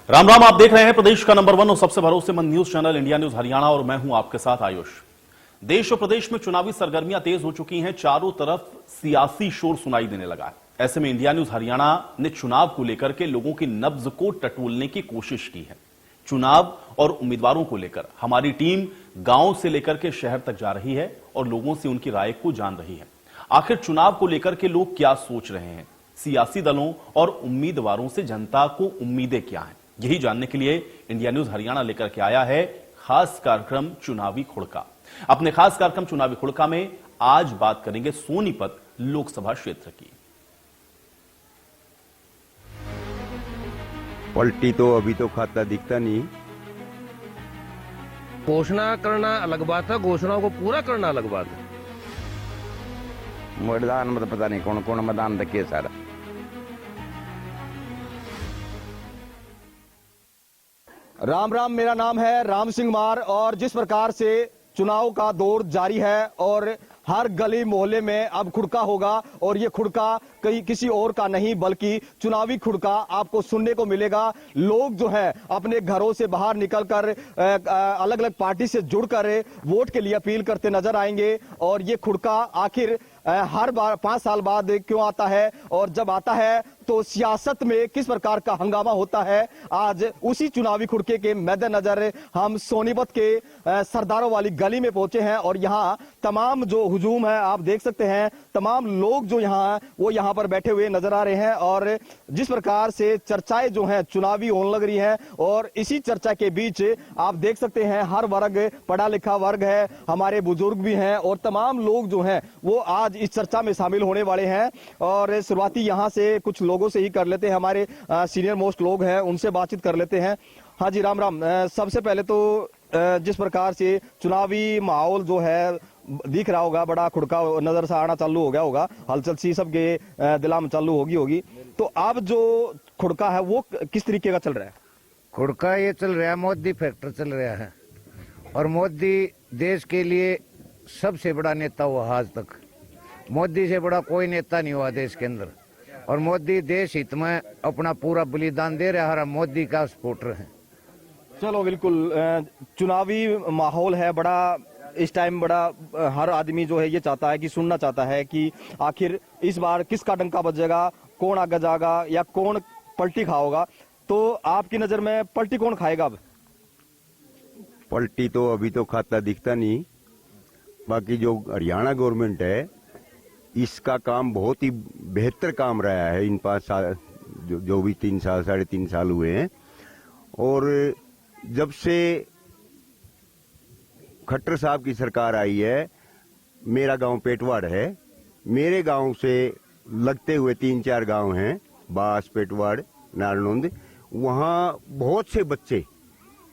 राम राम। आप देख रहे हैं प्रदेश का नंबर 1 और सबसे भरोसेमंद news channel India news Haryana और मैं हूं आपके साथ आयुष। देश और प्रदेश में चुनावी सरगर्मियां तेज हो चुकी हैं। चारों तरफ सियासी शोर सुनाई देने लगा है। ऐसे में इंडिया न्यूज हरियाणा ने चुनाव को लेकर के लोगों की नब्ज को टटोलने की कोशिश की है। चुनाव और उम्मीदवारों को लेकर हमारी टीम गांव से लेकर के शहर तक जा रही है और लोगों से उनकी राय को जान रही है। आखिर चुनाव को लेकर के लोग क्या सोच रहे हैं, सियासी दलों और उम्मीदवारों से जनता को उम्मीदें क्या हैं, यही जानने के लिए इंडिया न्यूज हरियाणा लेकर के आया है खास कार्यक्रम चुनावी खुड़का। अपने खास कार्यक्रम चुनावी खुड़का में आज बात करेंगे सोनीपत लोकसभा क्षेत्र की। पलटी तो अभी तो खाता दिखता नहीं। घोषणा करना अलग बात है, घोषणाओं को पूरा करना अलग बात है। मतदान मतलब पता नहीं कौन कौन मतदान तक सारा। राम राम, मेरा नाम है राम सिंह मार और जिस प्रकार से चुनाव का दौर जारी है और हर गली मोहल्ले में अब खुड़का होगा और ये खुड़का कहीं किसी और का नहीं बल्कि चुनावी खुड़का आपको सुनने को मिलेगा। लोग जो है अपने घरों से बाहर निकलकर अलग अलग पार्टी से जुड़कर वोट के लिए अपील करते नजर आएंगे। और ये खुड़का आखिर हर बार 5 साल बाद क्यों आता है और जब आता है तो सियासत में किस प्रकार का हंगामा होता है, आज उसी चुनावी खुड़के के मद्देनजर हम सोनीपत के सरदारों वाली गली में पहुंचे हैं और यहाँ तमाम जो हुजूम है आप देख सकते हैं, तमाम लोग जो यहाँ वो यहाँ पर बैठे हुए नजर आ रहे हैं। और जिस प्रकार से चर्चाएं जो हैं चुनावी होने लग रही हैं और इसी चर्चा के बीच आप देख सकते हैं हर वर्ग, पढ़ा लिखा वर्ग है, हमारे बुजुर्ग भी हैं और तमाम लोग जो हैं वो आज इस चर्चा में शामिल होने वाले हैं। और शुरुआती यहाँ से कुछ लोगों से ही कर लेते हैं, हमारे सीनियर मोस्ट लोग हैं उनसे बातचीत कर लेते हैं। हाँ जी, राम राम। सबसे पहले तो जिस प्रकार से चुनावी माहौल जो है दिख रहा होगा, बड़ा खुड़का नजर से आना चालू हो गया होगा, हलचल सी सबके दिला में चालू होगी, तो अब जो खुड़का है वो किस तरीके का चल रहा है? खुड़का ये चल रहा है, मोदी फैक्टर चल रहा है और मोदी देश के लिए सबसे बड़ा नेता हुआ आज तक। मोदी से बड़ा कोई नेता नहीं हुआ देश के अंदर और मोदी देश हित में अपना पूरा बलिदान दे रहा है। मोदी का सपोर्टर है। चलो बिल्कुल, चुनावी माहौल है बड़ा इस टाइम, बड़ा हर आदमी जो है ये चाहता है कि सुनना चाहता है कि आखिर इस बार किसका डंका बजेगा, कौन आगे जाएगा या कौन पलटी खाओगा। तो आपकी नजर में पलटी कौन खाएगा? अब पलटी तो अभी तो खाता दिखता नहीं। बाकी जो हरियाणा गवर्नमेंट है इसका काम बहुत ही बेहतर काम रहा है इन 5 साल, जो भी 3 साल 3.5 साल हुए हैं। और जब से खट्टर साहब की सरकार आई है, मेरा गांव पेटवाड़ है, मेरे गांव से लगते हुए 3-4 गांव हैं, बास, पेटवाड़, नारनौंद, वहां बहुत से बच्चे,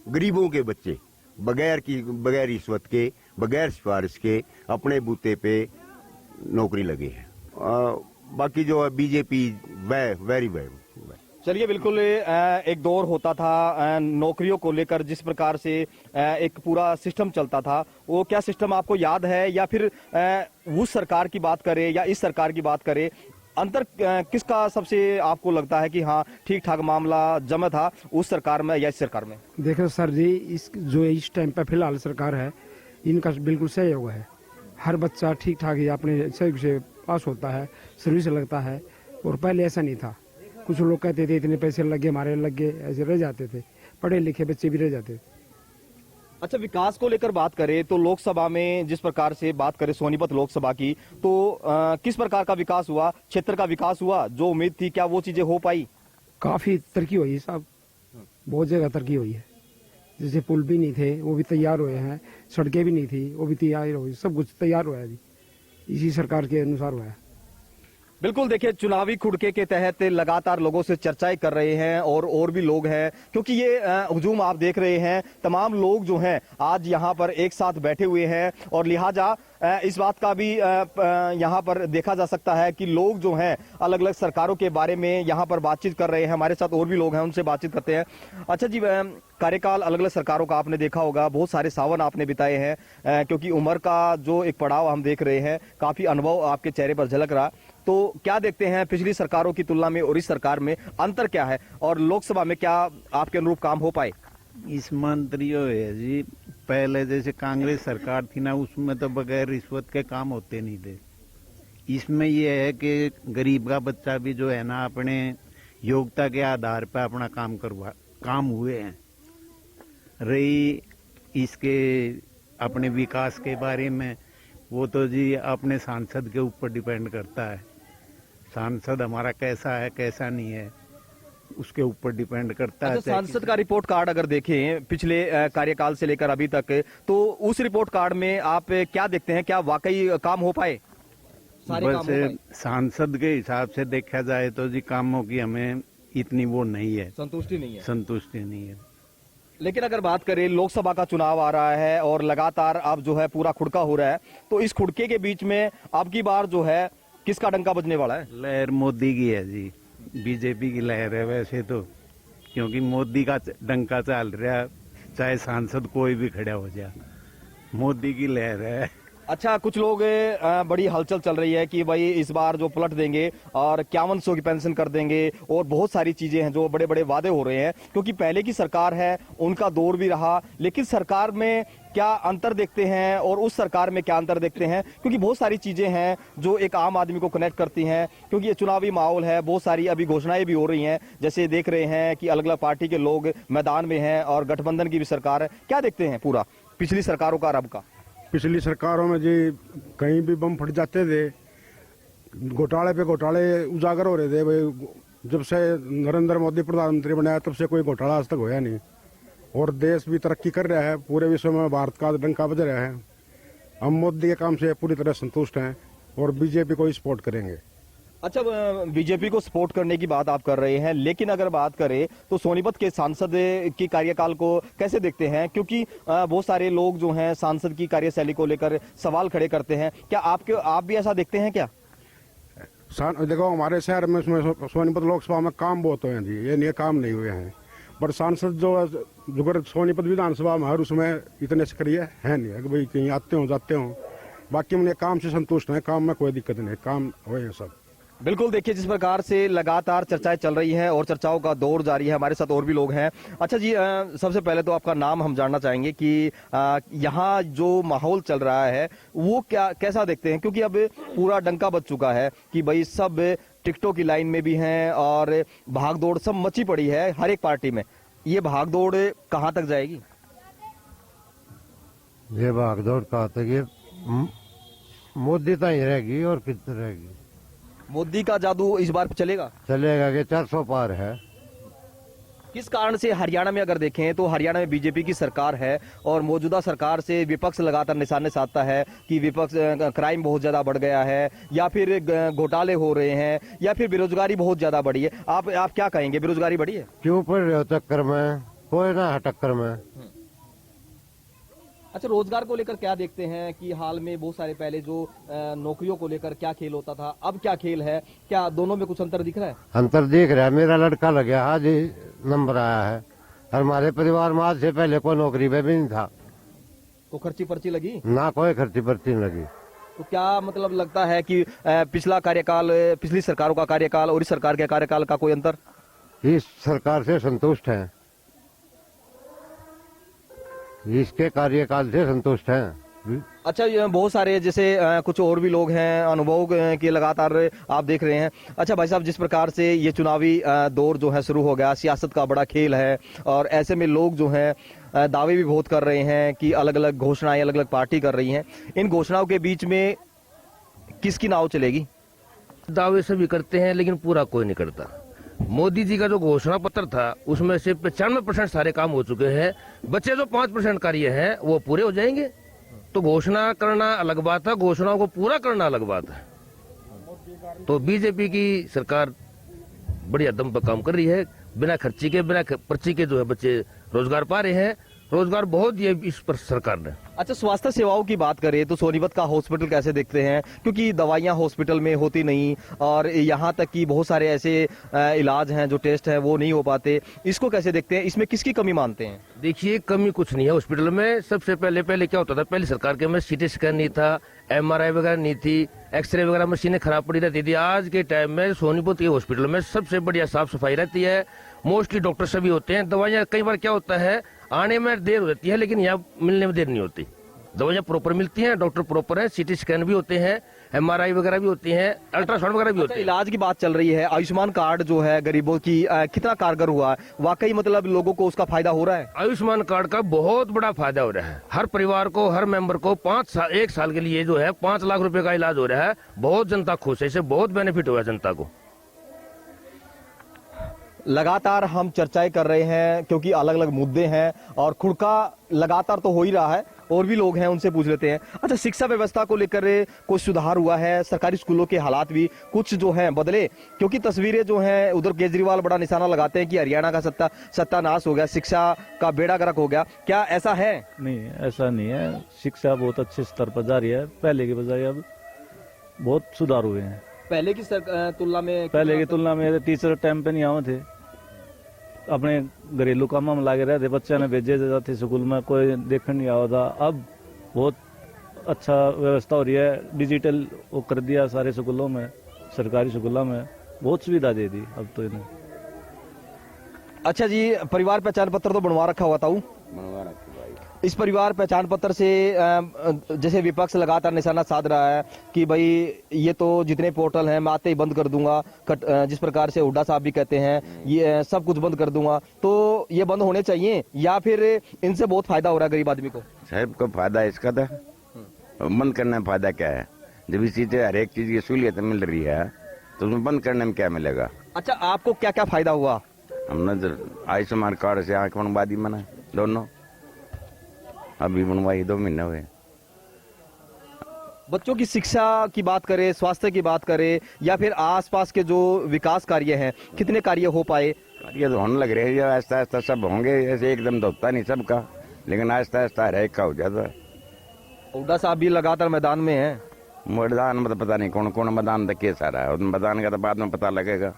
गरीबों के बच्चे बगैर रिश्वत के, बगैर सिफारिश के अपने बूते पे नौकरी लगे हैं। बाकी जो है बीजेपी वेरी वेल। चलिए, बिल्कुल एक दौर होता था नौकरियों को लेकर, जिस प्रकार से एक पूरा सिस्टम चलता था, वो क्या सिस्टम आपको याद है या फिर उस सरकार की बात करें या इस सरकार की बात करें, अंतर किसका सबसे आपको लगता है कि हाँ ठीक ठाक मामला जमा था उस सरकार में या इस सरकार में? देखो सर जी, इस टाइम पे फिलहाल सरकार है इनका बिल्कुल सहयोग है। हर बच्चा ठीक ठाक ही अपने सहयोग से पास होता है, सर्विस लगता है। और पहले ऐसा नहीं था, कुछ लोग कहते थे इतने पैसे लगे, हमारे लग गए, ऐसे रह जाते थे, पढ़े लिखे बच्चे भी रह जाते थे। अच्छा, विकास को लेकर बात करें तो लोकसभा में जिस प्रकार से बात करें सोनीपत लोकसभा की, तो किस प्रकार का विकास हुआ, क्षेत्र का विकास हुआ, जो उम्मीद थी क्या वो चीजें हो पाई? काफी तरक्की हुई है साहब, बहुत जगह तरक्की हुई है। जैसे पुल भी नहीं थे वो भी तैयार हुए हैं, सड़कें भी नहीं थी वो भी तैयार हुई, सब कुछ तैयार हुआ है अभी, इसी सरकार के अनुसार हुआ है। बिल्कुल, देखिए चुनावी खुड़के के तहत लगातार लोगों से चर्चाएं कर रहे हैं और भी लोग हैं, क्योंकि ये हुजूम आप देख रहे हैं, तमाम लोग जो हैं आज यहाँ पर एक साथ बैठे हुए हैं और लिहाजा इस बात का भी यहाँ पर देखा जा सकता है कि लोग जो हैं अलग अलग सरकारों के बारे में यहाँ पर बातचीत कर रहे हैं। हमारे साथ और भी लोग हैं, उनसे बातचीत करते हैं। अच्छा जी, कार्यकाल अलग अलग सरकारों का आपने देखा होगा, बहुत सारे सावन आपने बिताए हैं, क्योंकि उम्र का जो एक पड़ाव हम देख रहे हैं, काफी अनुभव आपके चेहरे पर झलक रहा। तो क्या देखते हैं पिछली सरकारों की तुलना में और इस सरकार में अंतर क्या है, और लोकसभा में क्या आपके अनुरूप काम हो पाए? इस मंत्रियों है जी, पहले जैसे कांग्रेस सरकार थी ना, उसमें तो बगैर रिश्वत के काम होते नहीं थे। इसमें ये है कि गरीब का बच्चा भी जो है ना, अपने योग्यता के आधार पर अपना काम हुए हैं। रही इसके अपने विकास के बारे में, वो तो जी अपने सांसद के ऊपर डिपेंड करता है। सांसद हमारा कैसा है कैसा नहीं है उसके ऊपर डिपेंड करता है। अच्छा, सांसद का रिपोर्ट कार्ड अगर देखें पिछले कार्यकाल से लेकर अभी तक, तो उस रिपोर्ट कार्ड में आप क्या देखते हैं, क्या वाकई काम हो पाए? सारे काम हो पाए? बस सांसद के हिसाब से देखा जाए तो जी कामों की हमें इतनी वो नहीं है, संतुष्टि नहीं है। संतुष्टि नहीं है। लेकिन अगर बात करें, लोकसभा का चुनाव आ रहा है और लगातार अब जो है पूरा खुड़का हो रहा है, तो इस खुड़के के बीच में अब की बार जो है किसका डंका बजने वाला है? लहर मोदी की है जी, बीजेपी की लहर है वैसे तो, क्योंकि मोदी का डंका चल रहा है, चाहे सांसद कोई भी खड़ा हो जाए, मोदी की लहर है। अच्छा, कुछ लोग बड़ी हलचल चल रही है कि भाई इस बार जो पलट देंगे और 5100 की पेंशन कर देंगे और बहुत सारी चीजें हैं, जो बड़े बड़े वादे हो रहे हैं, क्योंकि पहले की सरकार है उनका दौर भी रहा। लेकिन सरकार में क्या अंतर देखते हैं और उस सरकार में क्या अंतर देखते हैं? क्योंकि बहुत सारी चीजें हैं जो एक आम आदमी को कनेक्ट करती हैं, क्योंकि ये चुनावी माहौल है, बहुत सारी अभी घोषणाएं भी हो रही हैं, जैसे देख रहे हैं कि अलग अलग पार्टी के लोग मैदान में हैं और गठबंधन की भी सरकार है। क्या देखते हैं पूरा पिछली सरकारों का और अब का? पिछली सरकारों में जी कहीं भी बम फट जाते थे, घोटाले पे घोटाले उजागर हो रहे थे। भाई जब से नरेंद्र मोदी प्रधानमंत्री बनाया तब से कोई घोटाला आज तक होया नहीं, और देश भी तरक्की कर रहा है, पूरे विश्व में भारत का डंका बज रहा है। हम मोदी के काम से पूरी तरह संतुष्ट हैं और बीजेपी को ही सपोर्ट करेंगे। अच्छा, बीजेपी को सपोर्ट करने की बात आप कर रहे हैं, लेकिन अगर बात करें तो सोनीपत के सांसद की कार्यकाल को कैसे देखते हैं? क्योंकि बहुत सारे लोग जो हैं सांसद की कार्यशैली को लेकर सवाल खड़े करते हैं। क्या आप भी ऐसा देखते हैं क्या? देखो, हमारे शहर में सोनीपत लोकसभा में काम बहुत हुए हैं जी, ये नहीं काम नहीं हुए हैं, पर सांसद जो सोनीपत विधानसभा में हर उसमें इतने सक्रिय है नहीं है कि भाई कहीं आते हो जाते हो। बाकी हमने काम से संतुष्ट हैं, काम में कोई दिक्कत नहीं, काम हुए हैं सब। बिल्कुल, देखिए जिस प्रकार से लगातार चर्चाएं चल रही हैं और चर्चाओं का दौर जारी है। हमारे साथ और भी लोग हैं। अच्छा जी, सबसे पहले तो आपका नाम हम जानना चाहेंगे कि यहाँ जो माहौल चल रहा है वो कैसा देखते हैं? क्योंकि अब पूरा डंका बज चुका है कि भाई सब टिकटों की लाइन में भी हैं और भागदौड़ सब मची पड़ी है हर एक पार्टी में। ये भागदौड़ कहाँ तक जाएगी? ये भागदौड़ कहाँ तक? ये मोदी तक ही रहेगी और कितने रहेगी? मोदी का जादू इस बार चलेगा? चलेगा कि 400 पार है। किस कारण से हरियाणा में अगर देखें तो हरियाणा में बीजेपी की सरकार है और मौजूदा सरकार से विपक्ष लगातार निशाने साधता है कि विपक्ष क्राइम बहुत ज्यादा बढ़ गया है, या फिर घोटाले हो रहे हैं, या फिर बेरोजगारी बहुत ज्यादा बढ़ी है। आप क्या कहेंगे, बेरोजगारी बढ़ी है? क्यों पड़ रहे हो टक्कर में? कोई ना है टक्कर में। अच्छा, रोजगार को लेकर क्या देखते हैं कि हाल में बहुत सारे पहले जो नौकरियों को लेकर क्या खेल होता था, अब क्या खेल है? क्या दोनों में कुछ अंतर दिख रहा है? अंतर दिख रहा है। मेरा लड़का लग गया, आज ही नंबर आया है। हमारे परिवार में आज से पहले कोई नौकरी में भी नहीं था। तो खर्ची पर्ची लगी? ना कोई खर्ची पर्ची नहीं लगी। तो क्या मतलब लगता है कि पिछला कार्यकाल, पिछली सरकारों का कार्यकाल और इस सरकार के कार्यकाल का कोई अंतर? इस सरकार से संतुष्ट हैं, इसके कार्यकाल से संतुष्ट हैं। अच्छा, ये बहुत सारे जैसे कुछ और भी लोग हैं, अनुभव के लगातार आप देख रहे हैं। अच्छा भाई साहब, जिस प्रकार से ये चुनावी दौर जो है शुरू हो गया, सियासत का बड़ा खेल है और ऐसे में लोग जो हैं दावे भी बहुत कर रहे हैं कि अलग अलग घोषणाएं अलग अलग पार्टी कर रही हैं। इन घोषणाओं के बीच में किसकी नाव चलेगी? दावे सभी करते हैं लेकिन पूरा कोई नहीं करता। मोदी जी का जो घोषणा पत्र था उसमें से 95% सारे काम हो चुके हैं, बचे जो 5% कार्य हैं वो पूरे हो जाएंगे। तो घोषणा करना अलग बात है, घोषणाओं को पूरा करना अलग बात है। तो बीजेपी की सरकार बढ़िया दम पर काम कर रही है, बिना खर्ची के बिना पर्ची के जो है बच्चे रोजगार पा रहे हैं रोजगार बहुत दिए इस पर सरकार ने। अच्छा, स्वास्थ्य सेवाओं की बात करें तो सोनीपत का हॉस्पिटल कैसे देखते हैं, क्योंकि दवाइयां हॉस्पिटल में होती नहीं और यहाँ तक कि बहुत सारे ऐसे इलाज हैं जो टेस्ट है वो नहीं हो पाते, इसको कैसे देखते हैं, इसमें किसकी कमी मानते हैं? देखिए, कमी कुछ नहीं है हॉस्पिटल में। सबसे पहले क्या होता था, पहले सरकार के में सीटी स्कैन नहीं था, MRI वगैरह नहीं थी, एक्सरे वगैरह मशीनें खराब पड़ी रहती थी। आज के टाइम में सोनीपत के हॉस्पिटल में सबसे बढ़िया साफ सफाई रहती है, मोस्टली डॉक्टर सभी होते हैं। दवाइयाँ कई बार क्या होता है, आने में देर होती है लेकिन यहाँ मिलने में देर नहीं होती। दवाइयाँ प्रॉपर मिलती हैं, डॉक्टर प्रॉपर है, सीटी स्कैन भी होते हैं, MRI वगैरह भी होती हैं, अल्ट्रासाउंड वगैरह भी होते हैं। इलाज की बात चल रही है, आयुष्मान कार्ड जो है गरीबों की कितना कारगर हुआ है, वाकई मतलब लोगों को उसका फायदा हो रहा है? आयुष्मान कार्ड का बहुत बड़ा फायदा हो रहा है। हर परिवार को, हर मेंबर को 1 साल के लिए जो है 5 लाख रुपए का इलाज हो रहा है। बहुत जनता खुश है, इससे बहुत बेनिफिट हुआ है जनता को। लगातार हम चर्चाएं कर रहे हैं क्योंकि अलग अलग मुद्दे हैं और खुड़का लगातार तो हो ही रहा है, और भी लोग हैं उनसे पूछ लेते हैं। अच्छा, शिक्षा व्यवस्था को लेकर कुछ सुधार हुआ है, सरकारी स्कूलों के हालात भी कुछ जो हैं बदले, क्योंकि तस्वीरें जो हैं उधर केजरीवाल बड़ा निशाना लगाते हैं कि हरियाणा का सत्यानाश हो गया, शिक्षा का बेड़ा गर्क हो गया, क्या ऐसा है? नहीं, ऐसा नहीं है। शिक्षा बहुत अच्छे स्तर पर जारी है, पहले की बजाय अब बहुत सुधार हुए हैं। पहले की तुलना में टीचर टाइम पे नहीं आए थे, अपने घरेलू कामों में लगे रहते, बच्चे ने भेजे जाते स्कूल में, कोई देखने नहीं आता था। अब बहुत अच्छा व्यवस्था हो रही है, डिजिटल वो कर दिया सारे स्कूलों में, सरकारी स्कूलों में बहुत सुविधा दे दी अब तो इन्हें। अच्छा जी, परिवार पहचान पत्र तो बनवा रखा हुआ था, बनवा रखा भाई। इस परिवार पहचान पत्र से जैसे विपक्ष लगातार निशाना साध रहा है कि भाई ये तो जितने पोर्टल हैं मैं आते ही बंद कर दूंगा, जिस प्रकार से हुड्डा साहब भी कहते हैं ये सब कुछ बंद कर दूंगा, तो ये बंद होने चाहिए या फिर इनसे बहुत फायदा हो रहा है गरीब आदमी को? साहब को फायदा इसका था, बंद करने में फायदा क्या है? जब इस चीज हर एक चीज की सहूलियत मिल रही है तो उसमें बंद करने में क्या मिलेगा? अच्छा, आपको क्या क्या फायदा हुआ? हमने आयुष्मान कार्ड से आंख बनवा दी, मैंने दोनों अभी बनवाई, 2 महीने हुए। बच्चों की शिक्षा की बात करें, स्वास्थ्य की बात करें, या फिर आसपास के जो विकास कार्य हैं, कितने कार्य हो पाए? ये तो होने लग रहे हैं, आहिस्ता आहिस्ता सब होंगे, ऐसे एकदम तो होता नहीं सबका, लेकिन आहिस्ता आहिस्ता हर एक का हो जाता है। हुड्डा साहब भी लगातार मैदान में हैं। मैदान में तो पता नहीं कौन कौन मैदान तक के सारा है, मैदान का तो बाद में पता लगेगा।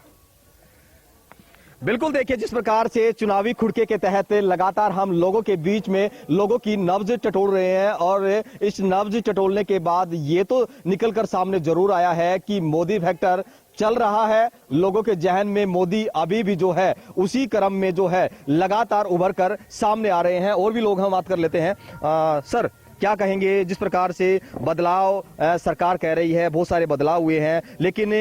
बिल्कुल, देखिए जिस प्रकार से चुनावी खुड़के के तहत लगातार हम लोगों के बीच में लोगों की नब्ज टटोल रहे हैं, और इस नब्ज टटोलने के बाद ये तो निकलकर सामने जरूर आया है कि मोदी फैक्टर चल रहा है। लोगों के जहन में मोदी अभी भी जो है उसी क्रम में जो है लगातार उभर कर सामने आ रहे हैं। और भी लोग हम बात कर लेते हैं। सर, क्या कहेंगे, जिस प्रकार से बदलाव सरकार कह रही है, बहुत सारे बदलाव हुए हैं, लेकिन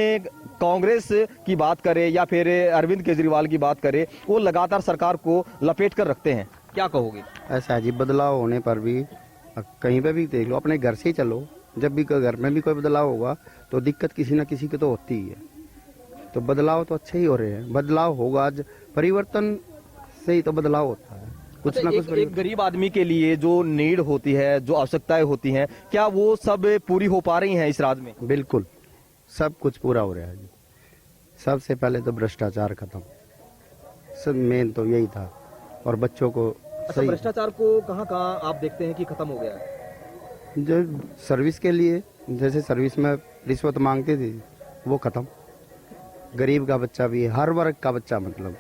कांग्रेस की बात करें या फिर अरविंद केजरीवाल की बात करें, वो लगातार सरकार को लपेट कर रखते हैं, क्या कहोगे? ऐसा जी, बदलाव होने पर भी कहीं पे भी देख लो, अपने घर से ही चलो, जब भी घर में भी कोई बदलाव होगा तो दिक्कत किसी न किसी की तो होती ही है। तो बदलाव तो अच्छे ही हो रहे हैं, बदलाव होगा, परिवर्तन से ही तो बदलाव होता है, कुछ ना कुछ। एक गरीब आदमी के लिए जो नीड होती है, जो आवश्यकताएं होती हैं, क्या वो सब पूरी हो पा रही हैं इस राज्य में? बिल्कुल, सब कुछ पूरा हो रहा है जी। सबसे पहले तो भ्रष्टाचार खत्म, सब मेन तो यही था, और बच्चों को सही। भ्रष्टाचार को कहाँ कहाँ आप देखते हैं कि खत्म हो गया है? जो सर्विस के लिए, जैसे सर्विस में रिश्वत मांगते थे, वो खत्म। गरीब का बच्चा भी, हर वर्ग का बच्चा मतलब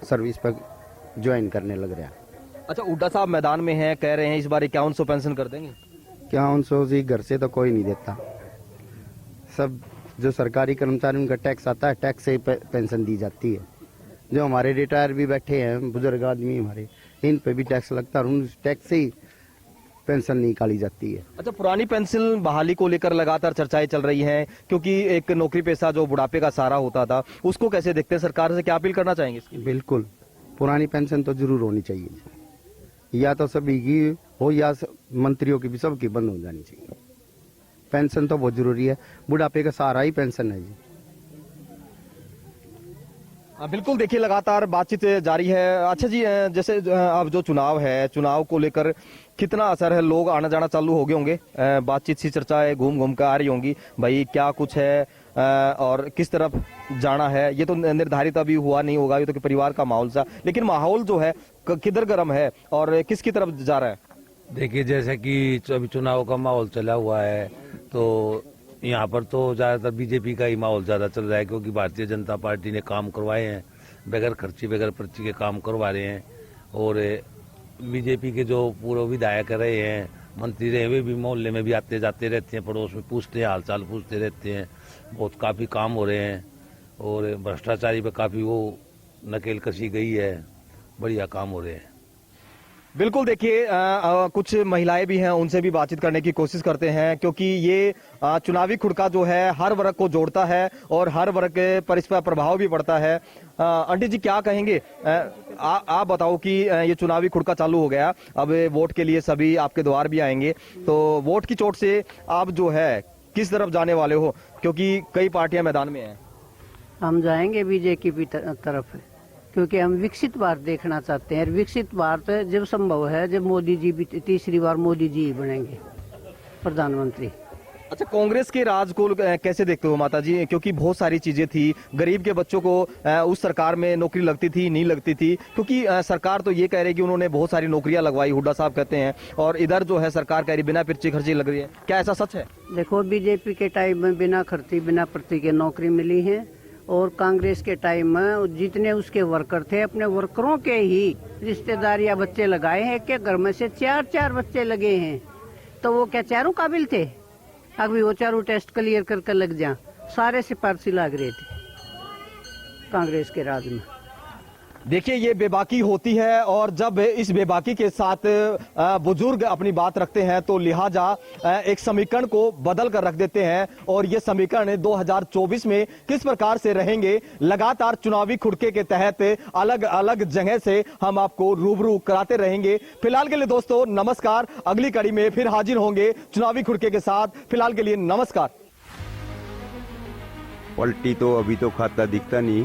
सर्विस पर ज्वाइन करने लग रहा है। अच्छा, हुड्डा साहब मैदान में हैं, कह रहे हैं इस बार 5100 पेंशन कर देंगे। 5100 जी घर से तो कोई नहीं देता, सब जो सरकारी कर्मचारी उनका टैक्स आता है, टैक्स से ही पेंशन दी जाती है। जो हमारे रिटायर भी बैठे हैं बुजुर्ग आदमी हमारे, इन पे भी टैक्स लगता है, उन टैक्स से ही पेंशन निकाली जाती है। अच्छा, पुरानी पेंशन बहाली को लेकर लगातार चर्चाएं चल रही हैं, क्योंकि एक नौकरी पेशा जो बुढ़ापे का सहारा होता था, उसको कैसे देखते हैं? सरकार से क्या अपील करना चाहेंगे इसकी? बिल्कुल, पुरानी पेंशन तो जरूर होनी चाहिए, या तो सभी की हो या मंत्रियों की भी, सबकी बंद हो जानी चाहिए। पेंशन तो बहुत जरूरी है, बुढ़ापे का सहारा ही पेंशन है जी। बिल्कुल, देखिए लगातार बातचीत जारी है। अच्छा जी, जैसे अब जो चुनाव है, चुनाव को लेकर कितना असर है? लोग आना जाना चालू हो गए होंगे, बातचीत सी चर्चाएं घूम घूम कर आ रही होंगी, भाई क्या कुछ है, और किस तरफ जाना है ये तो निर्धारित अभी हुआ नहीं होगा, ये तो कि परिवार का माहौल सा, लेकिन माहौल जो है किधर गर्म है और किसकी तरफ जा रहा है? देखिए, जैसे कि अभी चुनाव का माहौल चला हुआ है तो यहाँ पर तो ज्यादातर बीजेपी का ही माहौल ज्यादा चल रहा है, क्योंकि भारतीय जनता पार्टी ने काम करवाए हैं, बगैर खर्ची बगैर पर्ची के काम करवा रहे हैं। और बीजेपी के जो पूर्व विधायक रहे हैं, मंत्री रहे, वे भी मोहल्ले में भी आते जाते रहते हैं, पड़ोस में पूछते हैं, हालचाल पूछते रहते हैं। बहुत काफी काम हो रहे हैं और भ्रष्टाचारी पे काफी वो नकेल कसी गई है, बढ़िया काम हो रहे हैं। बिल्कुल, देखिए कुछ महिलाएं भी हैं, उनसे भी बातचीत करने की कोशिश करते हैं, क्योंकि ये चुनावी खुड़का जो है हर वर्ग को जोड़ता है और हर वर्ग पर इस पर प्रभाव भी पड़ता है। आंटी जी क्या कहेंगे? आप बताओ कि ये चुनावी खुड़का चालू हो गया, अब वोट के लिए सभी आपके द्वार भी आएंगे, तो वोट की चोट से आप जो है किस तरफ जाने वाले हो, क्योंकि कई पार्टियां मैदान में हैं? हम जाएंगे बीजेपी की तरफ, क्योंकि हम विकसित भारत देखना चाहते हैं। विकसित भारत जब संभव है जब मोदी जी भी तीसरी बार मोदी जी ही बनेंगे प्रधानमंत्री। अच्छा, कांग्रेस के राज को कैसे देखते हो माता जी? क्योंकि बहुत सारी चीजें थी, गरीब के बच्चों को उस सरकार में नौकरी लगती थी, नहीं लगती थी, क्योंकि सरकार तो ये कह रही है कि उन्होंने बहुत सारी नौकरियां लगवाई, हुड्डा साहब कहते हैं, और इधर जो है सरकार कह रही बिना पर्ची खर्ची लग रही है। क्या ऐसा सच है? देखो, बीजेपी के टाइम में बिना खर्ची बिना पर्ची के नौकरी मिली है, और कांग्रेस के टाइम में जितने उसके वर्कर थे अपने वर्करों के ही रिश्तेदार या बच्चे लगाए हैं, कि घर में से 4 बच्चे लगे हैं, तो वो क्या चारों काबिल थे? अभी वो चारों टेस्ट क्लियर करके लग जा, सारे सिफारशी लग रहे थे कांग्रेस के राज में। देखिए, ये बेबाकी होती है, और जब इस बेबाकी के साथ बुजुर्ग अपनी बात रखते हैं तो लिहाजा एक समीकरण को बदल कर रख देते हैं, और ये समीकरण 2024 में किस प्रकार से रहेंगे, लगातार चुनावी खुड़के के तहत अलग अलग जगह से हम आपको रूबरू कराते रहेंगे। फिलहाल के लिए दोस्तों नमस्कार, अगली कड़ी में फिर हाजिर होंगे चुनावी खुड़के के साथ। फिलहाल के लिए नमस्कार। पलटी तो अभी तो खाता दिखता नहीं,